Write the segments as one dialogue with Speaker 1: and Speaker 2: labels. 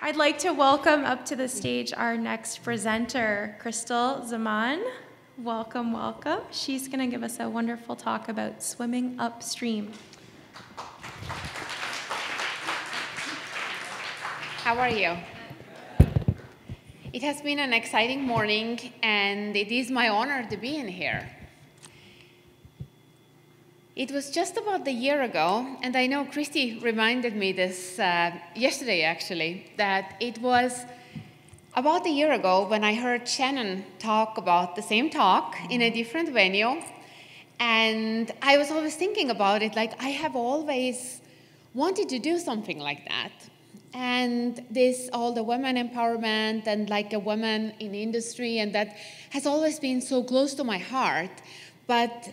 Speaker 1: I'd like to welcome up to the stage our next presenter, Kristel Zaman. Welcome, welcome. She's going to give us a wonderful talk about swimming upstream.
Speaker 2: How are you? It has been an exciting morning, and it is my honor to be in here. It was just about a year ago, and I know Christy reminded me this yesterday, actually, that it was about a year ago when I heard Shannon talk about the same talk in a different venue, and I was always thinking about it, like I have always wanted to do something like that. And this, all the women empowerment and like a woman in industry, and that has always been so close to my heart, but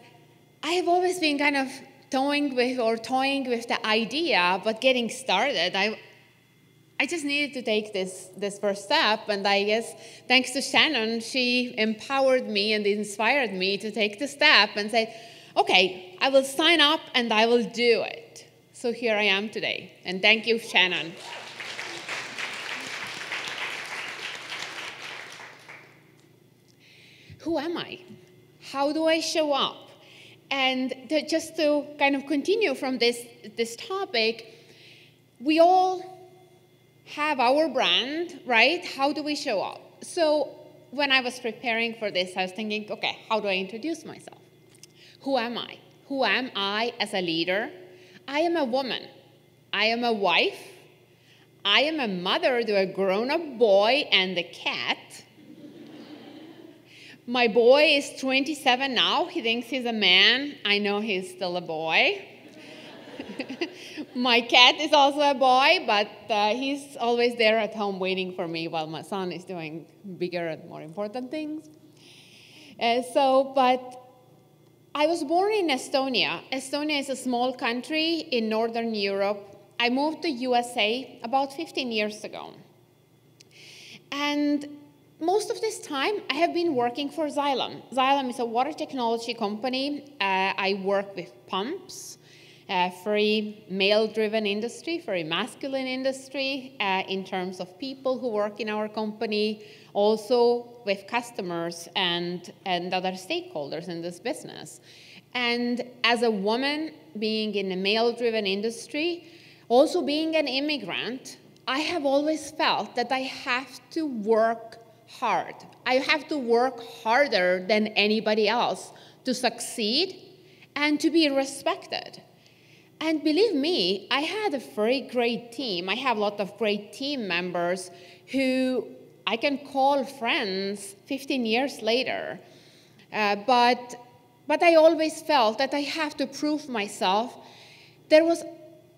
Speaker 2: I have always been kind of toying with the idea, but getting started, I just needed to take this first step, and I guess thanks to Shannon, she empowered me and inspired me to take the step and say, okay, I will sign up and I will do it. So here I am today, and thank you, Shannon. Who am I? How do I show up? And just to kind of continue from this topic, we all have our brand, right? How do we show up? So when I was preparing for this, I was thinking, okay, how do I introduce myself? Who am I? Who am I as a leader? I am a woman. I am a wife. I am a mother to a grown-up boy and a cat. My boy is 27 now. He thinks he's a man. I know he's still a boy. My cat is also a boy, but he's always there at home waiting for me while my son is doing bigger and more important things. But I was born in Estonia. Estonia is a small country in Northern Europe. I moved to USA about 15 years ago. And most of this time, I have been working for Xylem. Xylem is a water technology company. I work with pumps, very male-driven industry, very masculine industry in terms of people who work in our company, also with customers and other stakeholders in this business. And as a woman, being in a male-driven industry, also being an immigrant, I have always felt that I have to work hard. I have to work harder than anybody else to succeed and to be respected. And believe me, I had a very great team. I have a lot of great team members who I can call friends 15 years later. But I always felt that I have to prove myself. There was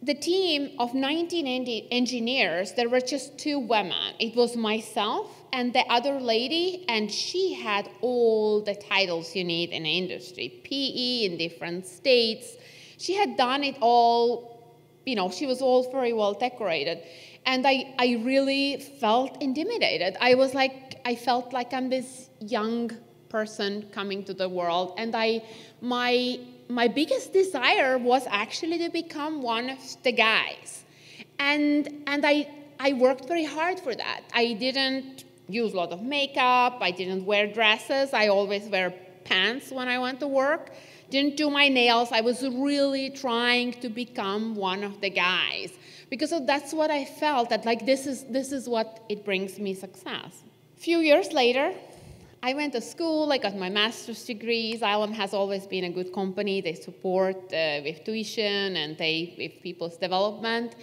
Speaker 2: the team of 19 engineers, there were just 2 women. It was myself and the other lady, and she had all the titles you need in the industry, PE in different states. She had done it all, she was all very well decorated. And I really felt intimidated. I felt like I'm this young person coming to the world, and my biggest desire was actually to become one of the guys. And I worked very hard for that. I didn't use a lot of makeup. I didn't wear dresses. I always wear pants when I went to work. Didn't do my nails. I was really trying to become one of the guys. Because that's what I felt, that like this is what it brings me success. A few years later, I went to school, I got my master's degree. Xylem has always been a good company. They support with tuition and with people's development.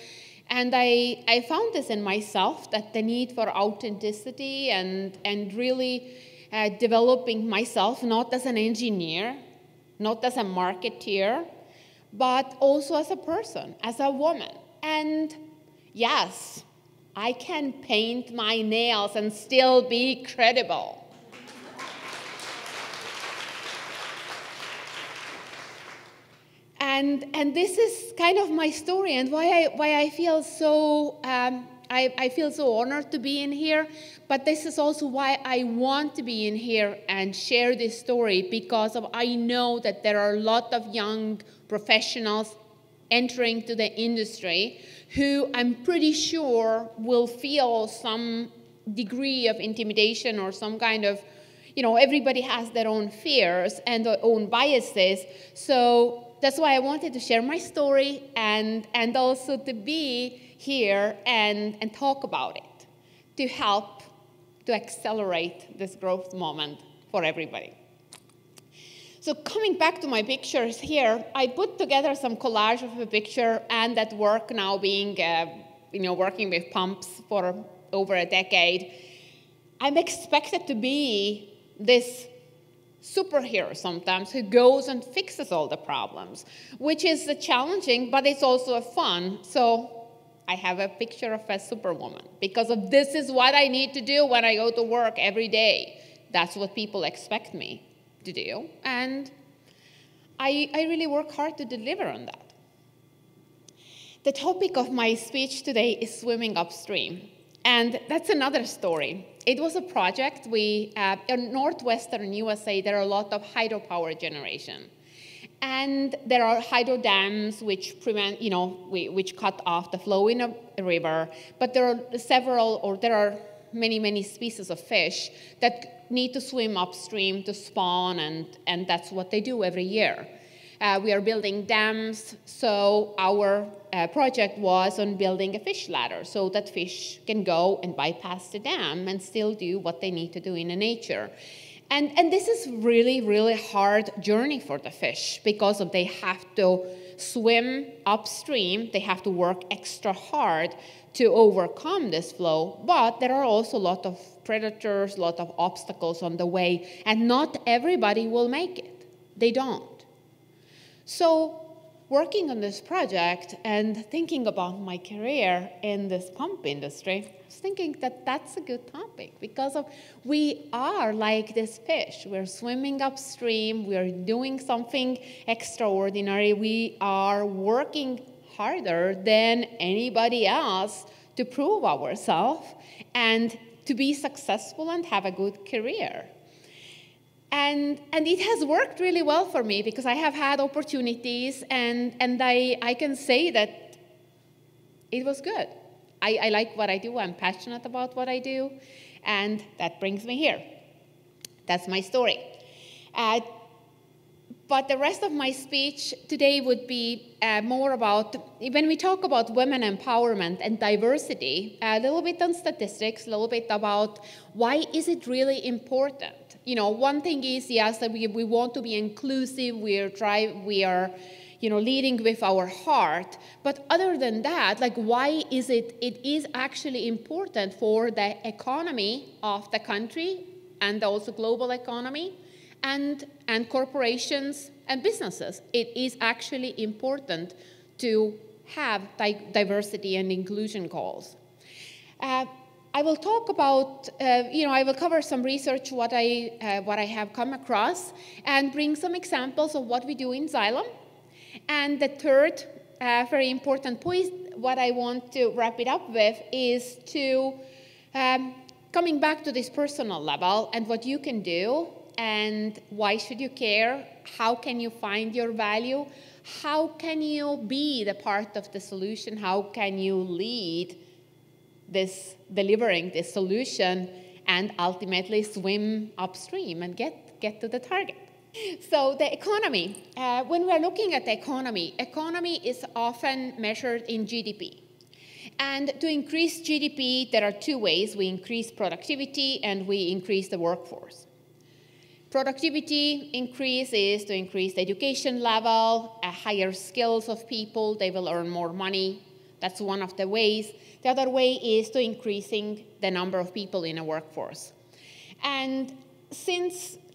Speaker 2: And I found this in myself, that the need for authenticity and really developing myself, not as an engineer, not as a marketeer, but also as a person, as a woman. And yes, I can paint my nails and still be credible. And this is kind of my story, and why I feel so I feel so honored to be in here. But this is also why I want to be in here and share this story, because I know that there are a lot of young professionals entering to the industry who I'm pretty sure will feel some degree of intimidation or some kind of, everybody has their own fears and their own biases. So that's why I wanted to share my story and also to be here and talk about it, to help to accelerate this growth moment for everybody. So coming back to my pictures here, I put together some collage of a picture and that work now being, working with pumps for over a decade. I'm expected to be this superhero sometimes who goes and fixes all the problems, which is challenging, but it's also fun. So I have a picture of a superwoman because of this is what I need to do when I go to work every day. That's what people expect me to do. And I really work hard to deliver on that. The topic of my speech today is swimming upstream. And that's another story. It was a project in northwestern USA, there are a lot of hydropower generation. And there are hydro dams which prevent, which cut off the flow in a river. But there are many species of fish that need to swim upstream to spawn, and that's what they do every year. We are building dams, so our project was on building a fish ladder so that fish can go and bypass the dam and still do what they need to do in the nature. And this is really hard journey for the fish because they have to swim upstream, they have to work extra hard to overcome this flow, but there are also a lot of predators, a lot of obstacles on the way, and not everybody will make it. They don't. So working on this project and thinking about my career in this pump industry, I was thinking that that's a good topic because we are like this fish. We're swimming upstream. We're doing something extraordinary. We are working harder than anybody else to prove ourselves and to be successful and have a good career. And it has worked really well for me because I have had opportunities and I can say that it was good. I like what I do. I'm passionate about what I do. And that brings me here. That's my story. But the rest of my speech today would be more about, when we talk about women empowerment and diversity, a little bit on statistics, a little bit about why is it really important. One thing is, yes, that we want to be inclusive, we are leading with our heart. But other than that, why is it is actually important for the economy of the country and also global economy and corporations and businesses. It is actually important to have diversity and inclusion goals. I will talk about, I will cover some research, what I have come across, and bring some examples of what we do in Xylem. And the third very important point, what I want to wrap it up with, is to coming back to this personal level and what you can do and why should you care, how can you find your value, how can you be the part of the solution, how can you lead this delivering this solution and ultimately swim upstream and get to the target. So the economy, when we're looking at the economy is often measured in GDP. And to increase GDP, there are two ways. We increase productivity and we increase the workforce. Productivity increase is to increase the education level, higher skills of people, they will earn more money. That's one of the ways. The other way is to increasing the number of people in a workforce. And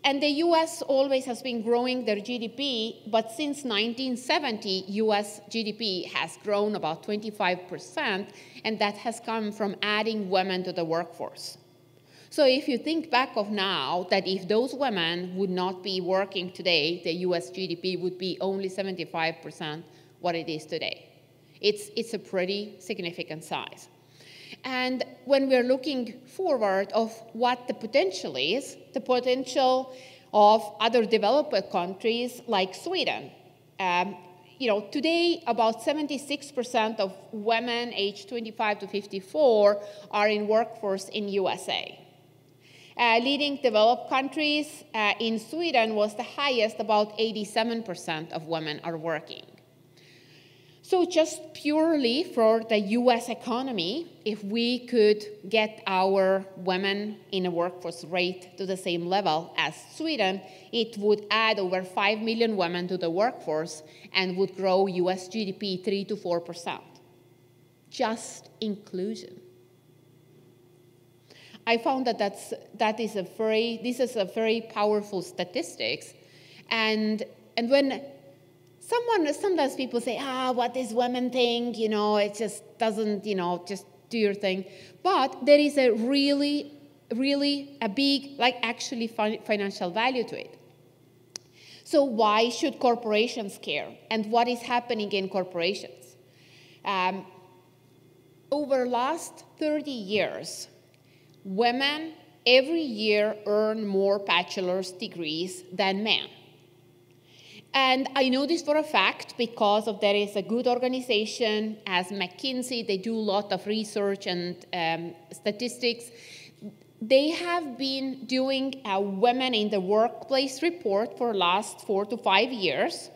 Speaker 2: the US always has been growing their GDP, but since 1970, US GDP has grown about 25%, and that has come from adding women to the workforce. So if you think back of now, that if those women would not be working today, the US GDP would be only 75% what it is today. It's a pretty significant size. And when we're looking forward of what the potential is, the potential of other developed countries like Sweden, today about 76% of women aged 25 to 54 are in workforce in USA. Leading developed countries, in Sweden was the highest, about 87% of women are working. So just purely for the US economy, if we could get our women in a workforce rate to the same level as Sweden, it would add over 5 million women to the workforce and would grow US GDP 3 to 4%. Just inclusion. I found that this is a very powerful statistics. And when sometimes people say, what is women think? It just doesn't, just do your thing. But there is a really a big, actually financial value to it. So why should corporations care? And what is happening in corporations? Over the last 30 years, women every year earn more bachelor's degrees than men. And I know this for a fact because there is a good organization as McKinsey. They do a lot of research and statistics. They have been doing a Women in the Workplace report for the last 4 to 5 years.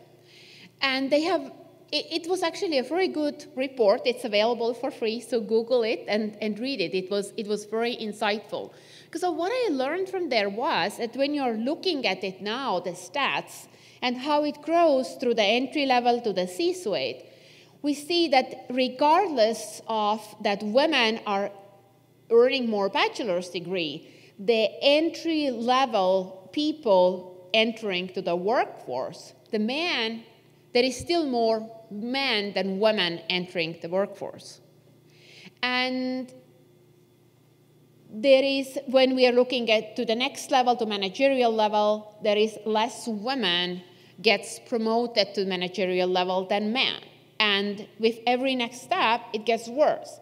Speaker 2: And it was actually a very good report. It's available for free, so Google it and read it. It was very insightful. Because what I learned from there was that when you're looking at it now, the stats, and how it grows through the entry level to the C-suite, we see that regardless of that women are earning more bachelor's degree, the entry level people entering to the workforce, there is still more men than women entering the workforce. And there is, when we are looking to the next level, to managerial level, there is less women gets promoted to managerial level than men. And with every next step, it gets worse.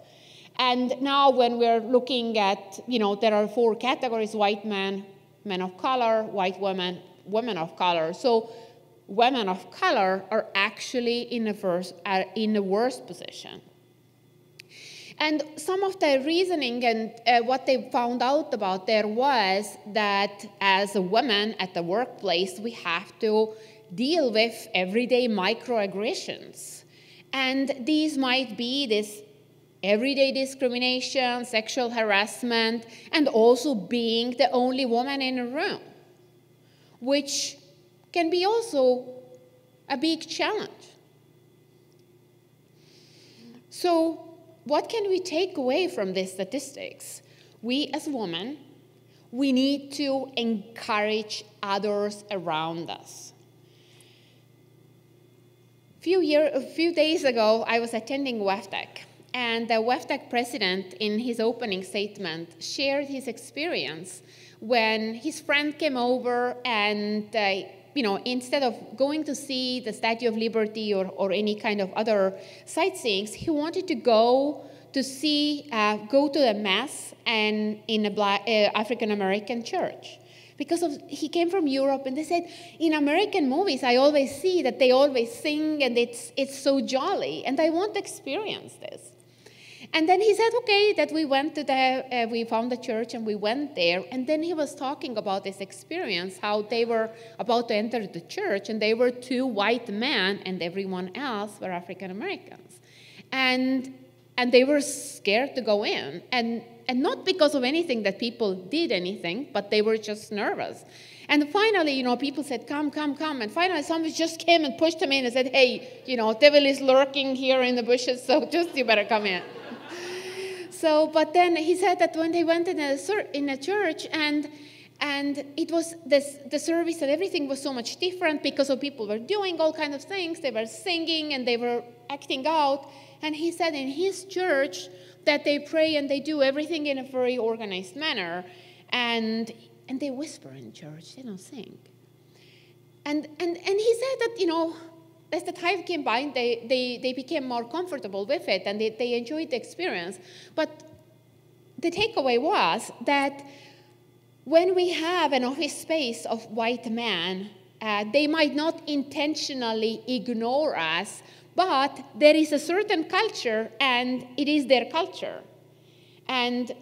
Speaker 2: And now when we're looking at, there are 4 categories: white men, men of color, white women, women of color. So women of color are actually in the worst position. And some of the reasoning and what they found out about there was that as a woman at the workplace, we have to deal with everyday microaggressions. And these might be this everyday discrimination, sexual harassment, and also being the only woman in a room, which can be also a big challenge. So what can we take away from these statistics? We as women, we need to encourage others around us. A few days ago, I was attending WEFTEC, and the WEFTEC president, in his opening statement, shared his experience when his friend came over and, instead of going to see the Statue of Liberty or any kind of other sightseeing, he wanted to go to the mass and in a African-American church. Because he came from Europe, and they said, in American movies, I always see that they always sing, and it's so jolly, and I want to experience this. And then he said, okay, that we found the church, and we went there, and then he was talking about this experience, how they were about to enter the church, and they were 2 white men, and everyone else were African Americans. And they were scared to go in, and not because of anything that people did anything, but they were just nervous. And finally, people said, come. And finally, someone just came and pushed him in and said, hey, devil is lurking here in the bushes, so just you better come in. But then he said that when they went in a church, and it was the service and everything was so much different because of people were doing all kinds of things. They were singing and they were acting out. And he said in his church that they pray and they do everything in a very organized manner. And they whisper in church, they don't sing. And he said that, as the time came by, they became more comfortable with it and they enjoyed the experience. But the takeaway was that when we have an office space of white men, they might not intentionally ignore us, but there is a certain culture, and it is their culture. And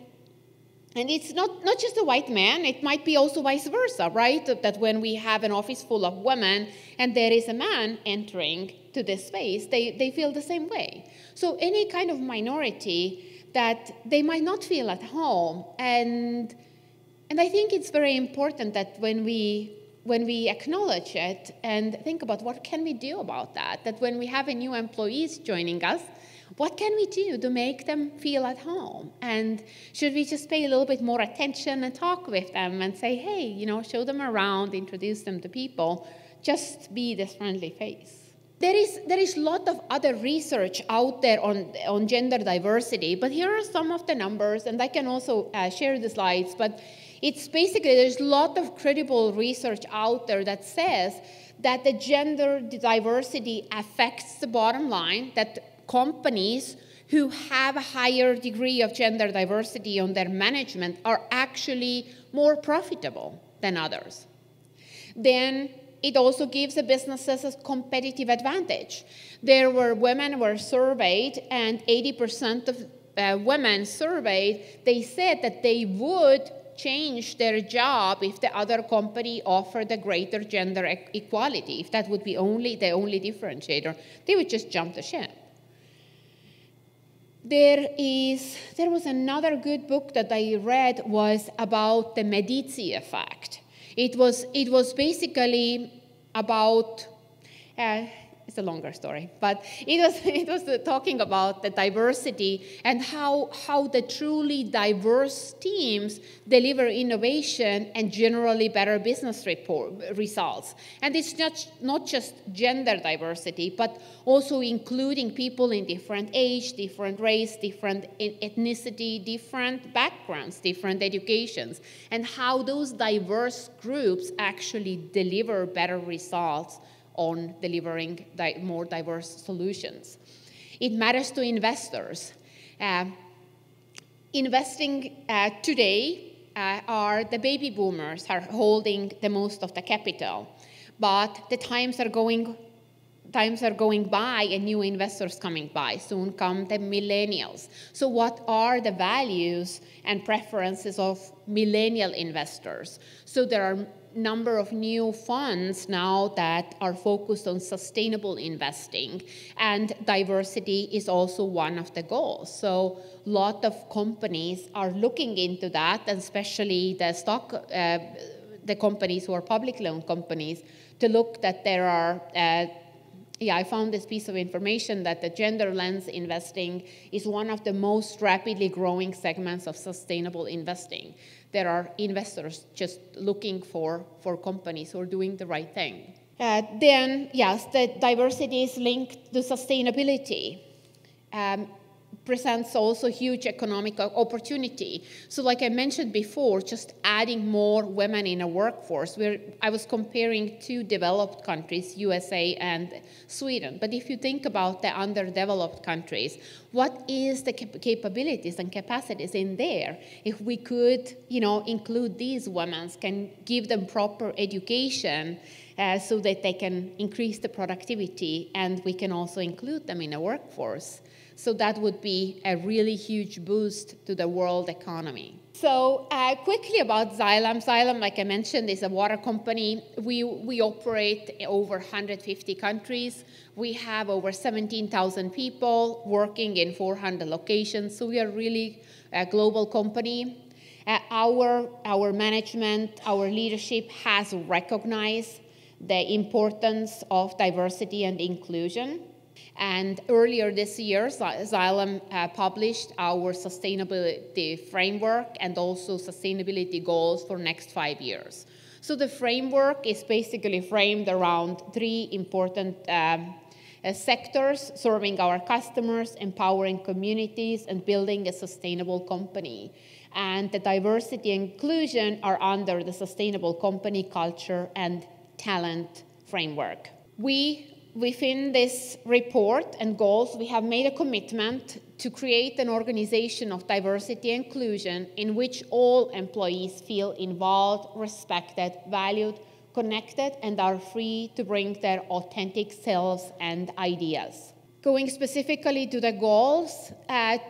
Speaker 2: it's not just a white man, it might be also vice versa, right? That when we have an office full of women and there is a man entering to this space, they feel the same way. So any kind of minority that they might not feel at home. And I think it's very important that when we acknowledge it and think about what can we do about that when we have a new employees joining us, what can we do to make them feel at home? And should we just pay a little bit more attention and talk with them and say, hey, you know, show them around, introduce them to people, just be this friendly face. There is a lot of other research out there on gender diversity, but here are some of the numbers, and I can also share the slides, but it's basically, there's a lot of credible research out there that says that the gender diversity affects the bottom line, that companies who have a higher degree of gender diversity on their management are actually more profitable than others. Then it also gives the businesses a competitive advantage. There were women were surveyed, and 80% of women surveyed, they said that they would change their job if the other company offered a greater gender equality. If that would be the only differentiator, they would just jump the ship. There was another good book that I read was about the Medici effect. It was basically about, it's a longer story, but it was talking about the diversity and how the truly diverse teams deliver innovation and generally better business results. And it's not just gender diversity, but also including people in different age, different race, different ethnicity, different backgrounds, different educations, and how those diverse groups actually deliver better results on delivering more diverse solutions. It matters to investors. Investing today are the baby boomers are holding the most of the capital, but the times are going by and new investors coming by. Soon come the millennials. So what are the values and preferences of millennial investors? So there are number of new funds now that are focused on sustainable investing, and diversity is also one of the goals. So a lot of companies are looking into that, and especially the companies who are publicly owned companies, to look that there are I found this piece of information that the gender lens investing is one of the most rapidly growing segments of sustainable investing. There are investors just looking for companies who are doing the right thing. Then, yes, the diversity is linked to sustainability. Presents also huge economic opportunity. So like I mentioned before, just adding more women in a workforce, I was comparing two developed countries, USA and Sweden. But if you think about the underdeveloped countries, what is the capabilities and capacities in there? If we could, include these women, can give them proper education so that they can increase the productivity, and we can also include them in a workforce. So that would be a really huge boost to the world economy. So quickly about Xylem. Xylem, like I mentioned, is a water company. We operate in over 150 countries. We have over 17,000 people working in 400 locations. So we are really a global company. Our management, our leadership has recognized the importance of diversity and inclusion. And earlier this year, Xylem published our sustainability framework and also sustainability goals for next 5 years. So the framework is basically framed around three important sectors: serving our customers, empowering communities, and building a sustainable company. And the diversity and inclusion are under the sustainable company culture and talent framework. Within this report and goals, we have made a commitment to create an organization of diversity and inclusion in which all employees feel involved, respected, valued, connected and are free to bring their authentic selves and ideas. Going specifically to the goals,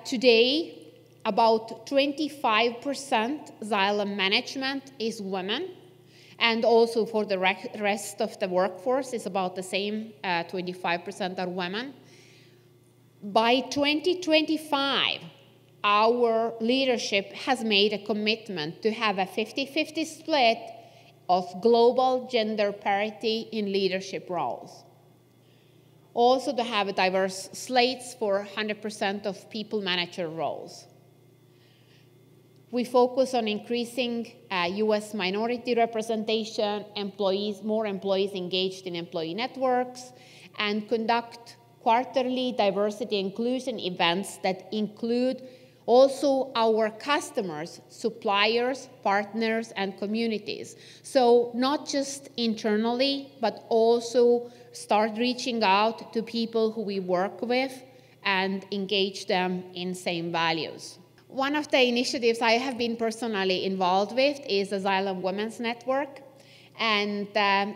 Speaker 2: today about 25% Xylem management is women, and also for the rest of the workforce is about the same, 25% are women. By 2025, our leadership has made a commitment to have a 50-50 split of global gender parity in leadership roles. Also to have a diverse slates for 100% of people manager roles. We focus on increasing US minority representation, more employees engaged in employee networks, and conduct quarterly diversity inclusion events that include also our customers, suppliers, partners, and communities. So not just internally, but also start reaching out to people who we work with and engage them in same values. One of the initiatives I have been personally involved with is the Xylem Women's Network. And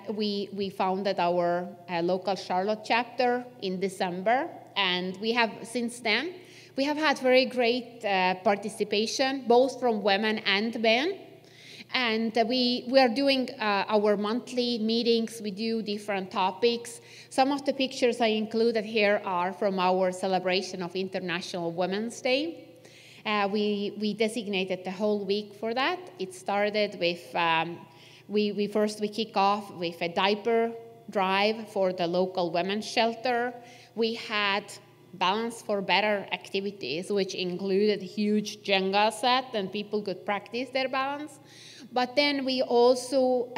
Speaker 2: we founded our local Charlotte chapter in December. And we have, since then, we have had very great participation, both from women and men. And we are doing our monthly meetings. We do different topics. Some of the pictures I included here are from our celebration of International Women's Day. We designated the whole week for that. It started with, we kick off with a diaper drive for the local women's shelter. We had Balance for Better activities, which included a huge Jenga set, and people could practice their balance. But then we also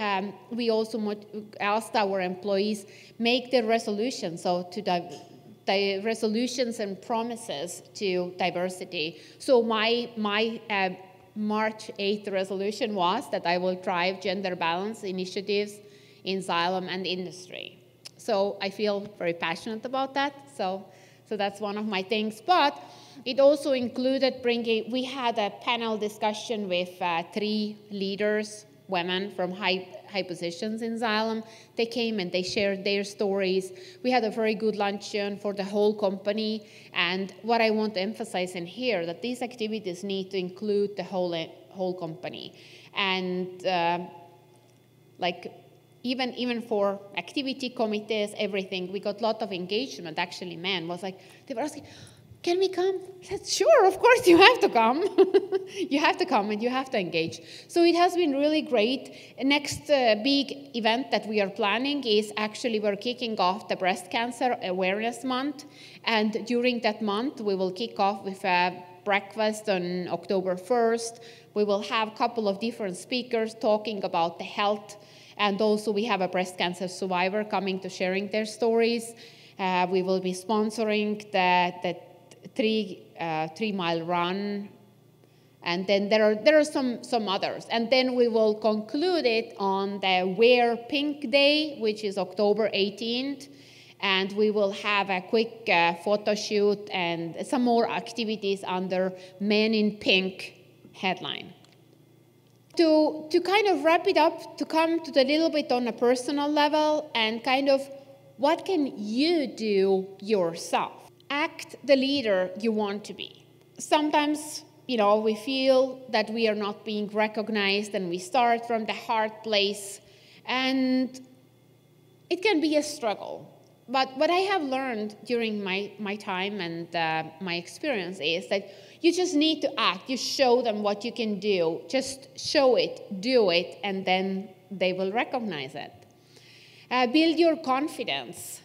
Speaker 2: asked our employees make their resolutions, so to the resolutions and promises to diversity. So my March 8th resolution was that I will drive gender balance initiatives in Xylem and industry. So I feel very passionate about that. So that's one of my things. But it also included we had a panel discussion with 3 leaders, women from high positions in Xylem. They came and they shared their stories. We had a very good luncheon for the whole company. And what I want to emphasize in here, that these activities need to include the whole company. And even for activity committees, everything, we got a lot of engagement. Actually, men was like, they were asking, can we come? I said, sure, of course you have to come. You have to come and you have to engage. So it has been really great. Next big event that we are planning is actually we're kicking off the Breast Cancer Awareness Month. And during that month, we will kick off with a breakfast on October 1st. We will have a couple of different speakers talking about the health. And also we have a breast cancer survivor coming to sharing their stories. We will be sponsoring the 3-mile run. And then there are some others. And then we will conclude it on the Wear Pink Day, which is October 18th. And we will have a quick photo shoot and some more activities under Men in Pink headline. To kind of wrap it up, to come to the little bit on a personal level and kind of what can you do yourself? Act the leader you want to be. Sometimes, we feel that we are not being recognized and we start from the hard place and it can be a struggle. But what I have learned during my time and my experience is that you just need to act. You show them what you can do. Just show it, do it, and then they will recognize it. Build your confidence.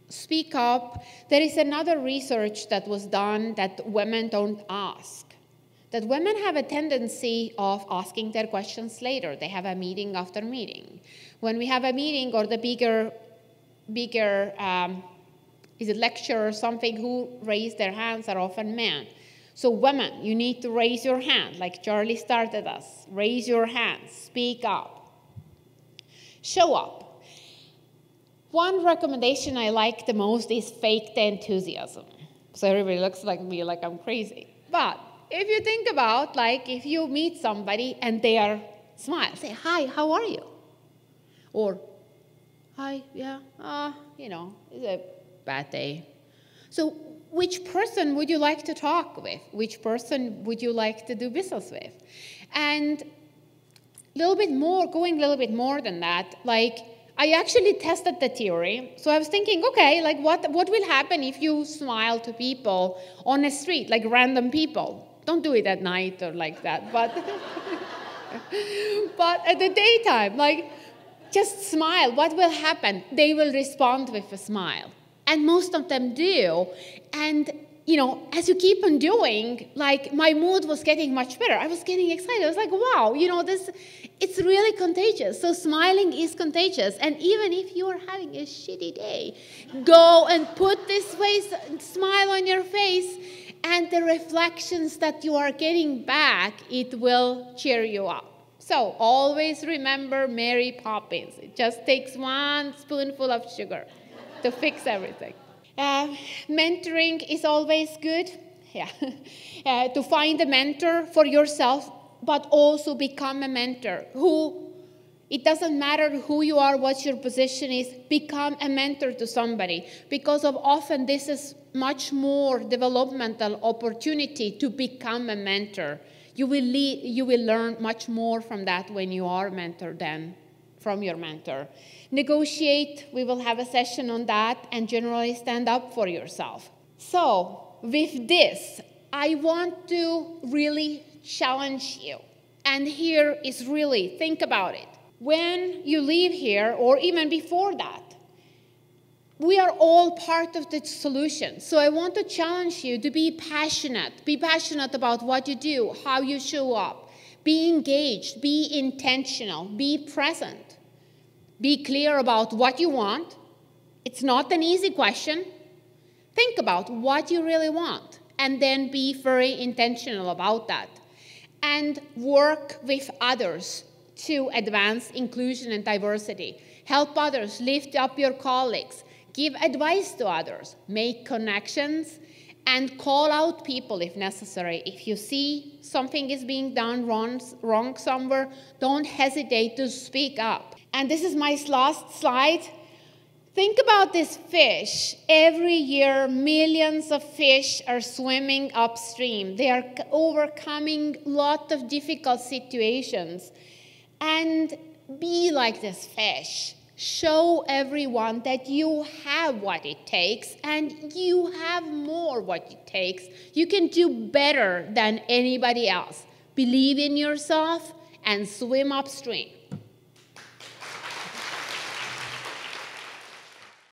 Speaker 2: Speak up. There is another research that was done that women don't ask. That women have a tendency of asking their questions later. They have a meeting after meeting. When we have a meeting or the bigger is it lecture or something, who raise their hands are often men. So women, you need to raise your hand, like Charlie started us. Raise your hand, speak up. Show up. One recommendation I like the most is fake the enthusiasm. So everybody looks like me like I'm crazy. But if you think about, if you meet somebody and they are smile, say, hi, how are you? Or, hi, yeah, it's a bad day. So which person would you like to talk with? Which person would you like to do business with? And going a little bit more than that, I actually tested the theory. So I was thinking, okay, what will happen if you smile to people on the street, like random people? Don't do it at night or like that, but but at the daytime, just smile. What will happen? They will respond with a smile. And most of them do. And, as you keep on doing, my mood was getting much better. I was getting excited. I was like, wow, it's really contagious. So smiling is contagious. And even if you are having a shitty day, go and put this smile on your face, and the reflections that you are getting back, it will cheer you up. So always remember Mary Poppins. It just takes 1 spoonful of sugar to fix everything. Mentoring is always good. Yeah. To find a mentor for yourself, but also become a mentor. It doesn't matter who you are, what your position is, become a mentor to somebody. Because often this is much more developmental opportunity to become a mentor. You will learn much more from that when you are a mentor than from your mentor. Negotiate, we will have a session on that, and generally stand up for yourself. So, with this, I want to really challenge you. And here is really, think about it. When you leave here, or even before that, we are all part of the solution. So I want to challenge you to be passionate. Be passionate about what you do, how you show up. Be engaged, be intentional, be present. Be clear about what you want. It's not an easy question. Think about what you really want, and then be very intentional about that. And work with others to advance inclusion and diversity. Help others, lift up your colleagues, give advice to others, make connections, and call out people if necessary. If you see something is being done wrong somewhere, don't hesitate to speak up. And this is my last slide. Think about this fish. Every year, millions of fish are swimming upstream. They are overcoming a lot of difficult situations. And be like this fish. Show everyone that you have what it takes, and you have more what it takes. You can do better than anybody else. Believe in yourself and swim upstream.